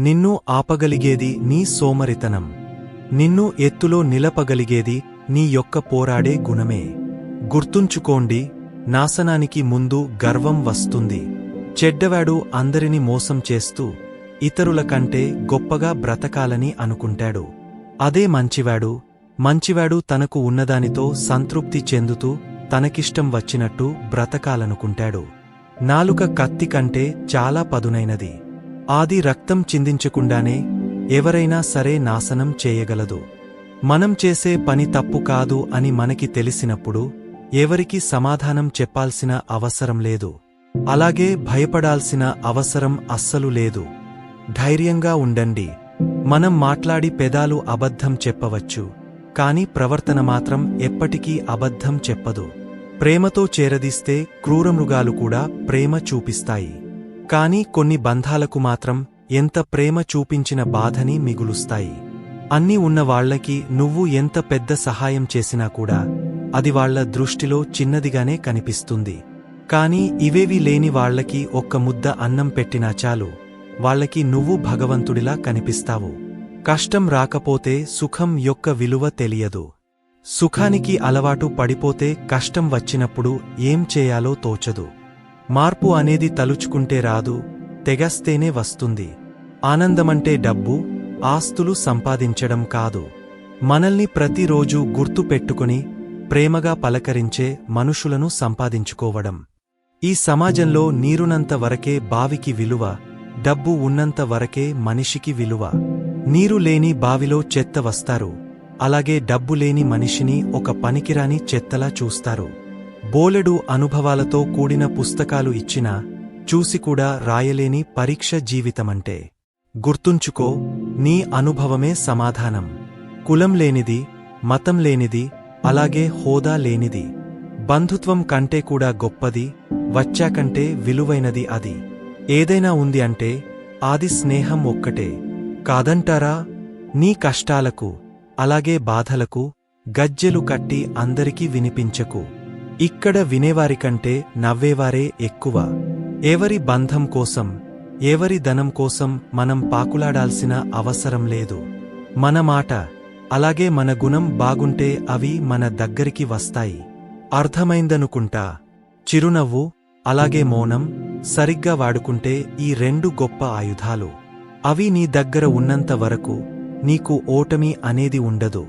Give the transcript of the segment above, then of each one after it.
నిన్ను ఆపగలిగేది నీ సోమరితనం. నిన్ను ఎత్తులో నిలపగలిగేది నీ యొక్క పోరాడే గుణమే. గుర్తుంచుకోండి, నాశనానికి ముందు గర్వం వస్తుంది. చెడ్డవాడు అందరిని మోసం చేస్తూ ఇతరుల కంటే గొప్పగా బ్రతకాలని అనుకుంటాడు. అదే మంచివాడు తనకు ఉన్నదానితో సంతృప్తి చెందుతూ తనకిష్టం వచ్చినట్టు బ్రతకాలనుకుంటాడు. నాలుక కత్తి కంటే చాలా పదునైనది. ఆది రక్తం చిందించకుండానే ఎవరైనా సరే నాశనం చేయగలదు. మనం చేసే పని తప్పు కాదు అని మనకి తెలిసినప్పుడు ఎవరికి సమాధానం చెప్పాల్సిన అవసరం లేదు. అలాగే భయపడాల్సిన అవసరం అస్సలు లేదు. ధైర్యంగా ఉండండి. మనం మాట్లాడి పెదాలు అబద్ధం చెప్పవచ్చు, కాని ప్రవర్తన మాత్రం ఎప్పటికీ అబద్ధం చెప్పదు. ప్రేమతో చేరదీస్తే క్రూరమృగాలు కూడా ప్రేమ చూపిస్తాయి. కాని కొన్ని బంధాలకు మాత్రం ఎంత ప్రేమ చూపించిన బాధని మిగులుస్తాయి. అన్నీ ఉన్నవాళ్లకి నువ్వు ఎంత పెద్ద సహాయం చేసినా కూడా అది వాళ్ల దృష్టిలో చిన్నదిగానే కనిపిస్తుంది. కాని ఇవేవీ లేని వాళ్లకి ఒక్క ముద్ద అన్నం పెట్టినా చాలు, వాళ్లకి నువ్వు భగవంతుడిలా కనిపిస్తావు. కష్టం రాకపోతే సుఖం యొక్క విలువ తెలియదు. సుఖానికి అలవాటు పడిపోతే కష్టం వచ్చినప్పుడు ఏం చేయాలో తోచదు. మార్పు అనేది తలుచుకుంటే రాదు, తెగస్తేనే వస్తుంది. ఆనందమంటే డబ్బు, ఆస్తులు సంపాదించడం కాదు. మనల్ని ప్రతిరోజూ గుర్తు పెట్టుకుని ప్రేమగా పలకరించే మనుషులను సంపాదించుకోవడం. ఈ సమాజంలో నీరునంత వరకే బావికి విలువ, డబ్బు ఉన్నంత వరకే మనిషికి విలువ. నీరు లేని బావిలో చెత్త వస్తారు, అలాగే డబ్బు లేని మనిషిని ఒక పనికిరాని చెత్తలా చూస్తారు. బోలెడు అనుభవాలతో కూడిన పుస్తకాలు ఇచ్చినా చూసి కూడా రాయలేని పరీక్ష జీవితమంటే. గుర్తుంచుకో, నీ అనుభవమే సమాధానం. కులం లేనిది, మతం లేనిది, అలాగే హోదా లేనిది. బంధుత్వం కంటే కూడా గొప్పది, వచ్చాకంటే విలువైనది అది. ఏదైనా ఉంది అంటే ఆది స్నేహం ఒక్కటే. కాదంటారా? నీ కష్టాలకు, అలాగే బాధలకు గజ్జెలు కట్టి అందరికీ వినిపించకు. ఇక్కడ వినేవారికంటే నవ్వేవారే ఎక్కువ. ఎవరి బంధం కోసం, ఎవరి ధనం కోసం మనం పాకులాడాల్సిన అవసరం లేదు. మన మాట, అలాగే మన గుణం బాగుంటే అవి మన దగ్గరికి వస్తాయి. అర్థమైందనుకుంటా. చిరునవ్వు, అలాగే మౌనం సరిగ్గా వాడుకుంటే ఈ రెండు గొప్ప ఆయుధాలు. అవి నీ దగ్గర ఉన్నంత వరకు నీకు ఓటమి అనేది ఉండదు.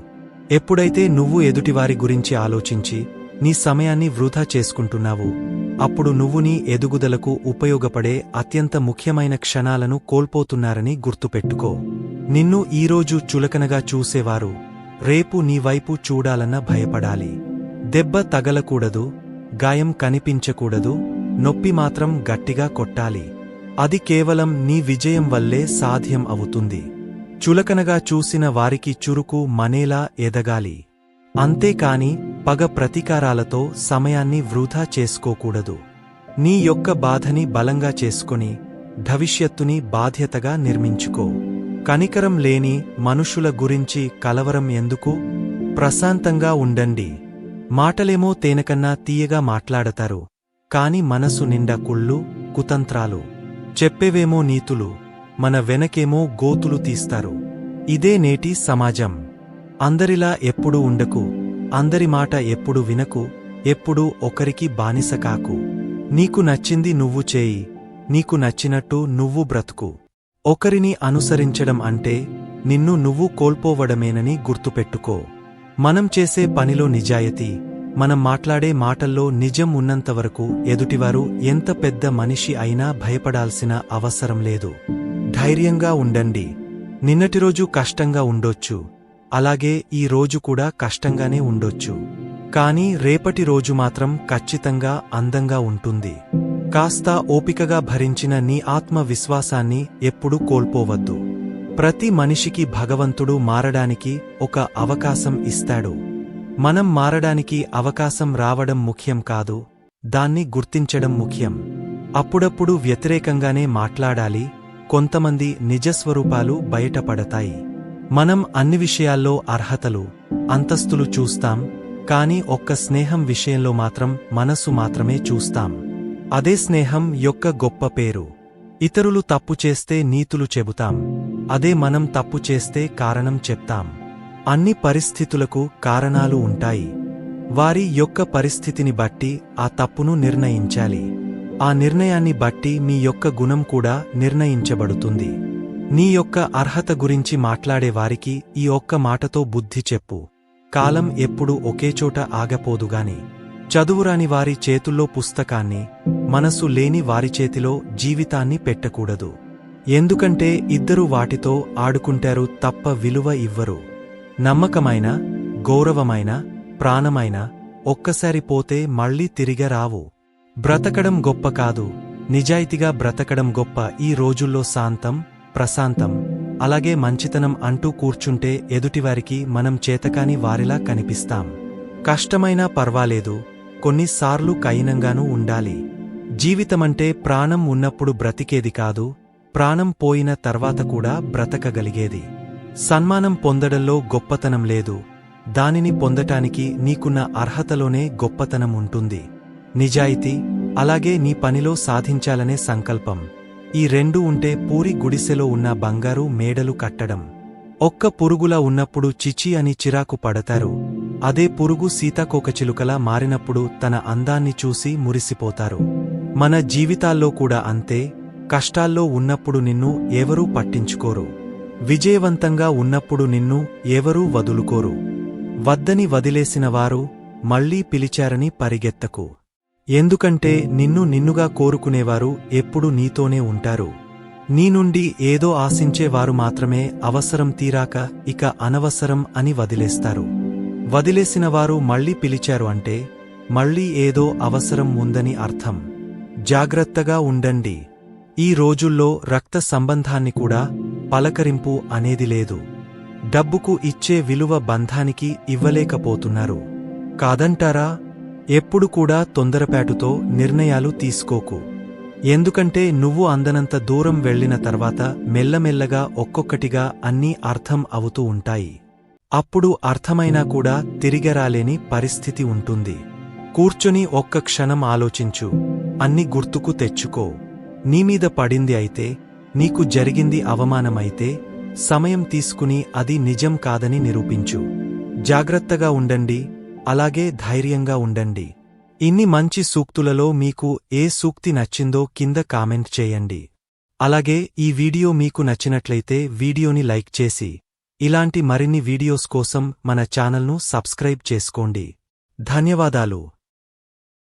ఎప్పుడైతే నువ్వు ఎదుటివారి గురించి ఆలోచించి నీ సమయాన్ని వృధా చేసుకుంటున్నావు, అప్పుడు నువ్వు నీ ఎదుగుదలకు ఉపయోగపడే అత్యంత ముఖ్యమైన క్షణాలను కోల్పోతున్నారని గుర్తుపెట్టుకో. నిన్ను ఈరోజు చులకనగా చూసేవారు రేపు నీ వైపు చూడాలన్న భయపడాలి. దెబ్బ తగలకూడదు, గాయం కనిపించకూడదు, నొప్పి మాత్రం గట్టిగా కొట్టాలి. అది కేవలం నీ విజయం వల్లే సాధ్యం అవుతుంది. చులకనగా చూసిన వారికి చురుకు మనేలా ఎదగాలి. అంతేకాని పగ ప్రతీకారాలతో సమయాన్ని వృధా చేసుకోకూడదు. నీ యొక్క బాధని బలంగా చేసుకొని భవిష్యత్తుని బాధ్యతగా నిర్మించుకో. కనికరం లేని మనుషుల గురించి కలవరం ఎందుకు? ప్రశాంతంగా ఉండండి. మాటలేమో తేనెకన్నా తీయగా మాట్లాడతారు, కాని మనసు నిండా కుళ్ళు, కుతంత్రాలు. చెప్పేవేమో నీతులు, మన వెనకేమో గోతులు తీస్తారు. ఇదే నేటి సమాజం. అందరిలా ఎప్పుడూ ఉండకు, అందరి మాట ఎప్పుడు వినకు, ఎప్పుడూ ఒకరికి బానిస కాకు. నీకు నచ్చింది నువ్వు చేయి, నీకు నచ్చినట్టు నువ్వు బ్రతుకు. ఒకరిని అనుసరించడం అంటే నిన్ను నువ్వు కోల్పోవడమేనని గుర్తుపెట్టుకో. మనం చేసే పనిలో నిజాయితీ, మనం మాట్లాడే మాటల్లో నిజం ఉన్నంతవరకు ఎదుటివారు ఎంత పెద్ద మనిషి అయినా భయపడాల్సిన అవసరం లేదు. ధైర్యంగా ఉండండి. నిన్నటిరోజు కష్టంగా ఉండొచ్చు, అలాగే ఈ రోజు కూడా కష్టంగానే ఉండొచ్చు. కానీ రేపటి రోజు మాత్రం ఖచ్చితంగా అందంగా ఉంటుంది. కాస్త ఓపికగా భరించిన నీ ఆత్మవిశ్వాసాన్ని ఎప్పుడూ కోల్పోవద్దు. ప్రతి మనిషికి భగవంతుడు మారడానికి ఒక అవకాశం ఇస్తాడు. మనం మారడానికి అవకాశం రావడం ముఖ్యం కాదు, దాన్ని గుర్తించడం ముఖ్యం. అప్పుడప్పుడు వ్యతిరేకంగానే మాట్లాడాలి, కొంతమంది నిజస్వరూపాలు బయటపడతాయి. మనం అన్ని విషయాల్లో అర్హతలు, అంతస్తులు చూస్తాం, కాని ఒక్క స్నేహం విషయంలో మాత్రం మనసు మాత్రమే చూస్తాం. అదే స్నేహం యొక్క గొప్ప పేరు. ఇతరులు తప్పు చేస్తే నీతులు చెబుతాం, అదే మనం తప్పు చేస్తే కారణం చెప్తాం. అన్ని పరిస్థితులకు కారణాలు ఉంటాయి. వారి యొక్క పరిస్థితిని బట్టి ఆ తప్పును నిర్ణయించాలి. ఆ నిర్ణయాన్ని బట్టి మీ యొక్క గుణం కూడా నిర్ణయించబడుతుంది. నీ యొక్క అర్హత గురించి మాట్లాడే వారికి ఈ ఒక్క మాటతో బుద్ధి చెప్పు. కాలం ఎప్పుడూ ఒకేచోట ఆగపోదుగాని. చదువురాని వారి చేతుల్లో పుస్తకాన్ని, మనసు లేని వారి చేతిలో జీవితాన్ని పెట్టకూడదు. ఎందుకంటే ఇద్దరూ వాటితో ఆడుకుంటారు తప్ప విలువ ఇవ్వరు. నమ్మకమైన, గౌరవమైన, ప్రాణమైన ఒక్కసారి పోతే మళ్ళీ తిరిగి రావు. బ్రతకడం గొప్ప కాదు, నిజాయితీగా బ్రతకడం గొప్ప. ఈ రోజుల్లో శాంతం, ప్రశాంతం, అలాగే మంచితనం అంటూ కూర్చుంటే ఎదుటివారికి మనం చేతకాని వారిలా కనిపిస్తాం. కష్టమైనా పర్వాలేదు, కొన్నిసార్లు కఠినంగానూ ఉండాలి. జీవితమంటే ప్రాణం ఉన్నప్పుడు బ్రతికేది కాదు, ప్రాణం పోయిన తర్వాత కూడా బ్రతకగలిగేది. సన్మానం పొందడంలో గొప్పతనం లేదు, దానిని పొందటానికి నీకున్న అర్హతలోనే గొప్పతనం ఉంటుంది. నిజాయితీ, అలాగే నీ పనిలో సాధించాలనే సంకల్పం, ఈ రెండూ ఉంటే పూరి గుడిసెలో ఉన్న బంగారు మేడలు కట్టడం. ఒక్క పురుగులా ఉన్నప్పుడు చిచి అని చిరాకు పడతారు, అదే పురుగు సీతాకోకచిలుకలా మారినప్పుడు తన అందాన్ని చూసి మురిసిపోతారు. మన జీవితాల్లో కూడా అంతే. కష్టాల్లో ఉన్నప్పుడు నిన్ను ఎవరూ పట్టించుకోరు, విజయవంతంగా ఉన్నప్పుడు నిన్ను ఎవరూ వదులుకోరు. వద్దని వదిలేసినవారు మళ్లీ పిలిచారని పరిగెత్తకు. ఎందుకంటే నిన్నుగా కోరుకునేవారు ఎప్పుడు నీతోనే ఉంటారు. నీ నుండి ఏదో ఆశించేవారు మాత్రమే అవసరం తీరాక ఇక అనవసరం అని వదిలేస్తారు. వదిలేసినవారు మళ్లీ పిలిచారు అంటే మళ్లీ ఏదో అవసరం ఉందని అర్థం. జాగ్రత్తగా ఉండండి. ఈ రోజుల్లో రక్త సంబంధాన్ని కూడా పలకరింపు అనేది లేదు. డబ్బుకు ఇచ్చే విలువ బంధానికి ఇవ్వలేకపోతున్నారు. కాదంటారా? ఎప్పుడు కూడా తొందరపాటుతో నిర్ణయాలు తీసుకోకు. ఎందుకంటే నువ్వు అందనంత దూరం వెళ్లిన తర్వాత మెల్లమెల్లగా ఒక్కొక్కటిగా అన్నీ అర్థం అవుతూ ఉంటాయి. అప్పుడు అర్థమైనా కూడా తిరిగరాలేని పరిస్థితి ఉంటుంది. కూర్చొని ఒక్క క్షణం ఆలోచించు, అన్ని గుర్తుకు తెచ్చుకో. నీమీద పడింది అయితే, నీకు జరిగింది అవమానమైతే, సమయం తీసుకుని అది నిజం కాదని నిరూపించు. జాగ్రత్తగా ఉండండి, అలాగే ధైర్యంగా ఉండండి. ఇన్ని మంచి సూక్తులలో మీకు ఏ సూక్తి నచ్చిందో కింద కామెంట్ చేయండి. అలాగే ఈ వీడియో మీకు నచ్చినట్లయితే వీడియోని లైక్ చేసి, ఇలాంటి మరిన్ని వీడియోస్ కోసం మన ఛానల్ను సబ్స్క్రైబ్ చేసుకోండి. ధన్యవాదాలు.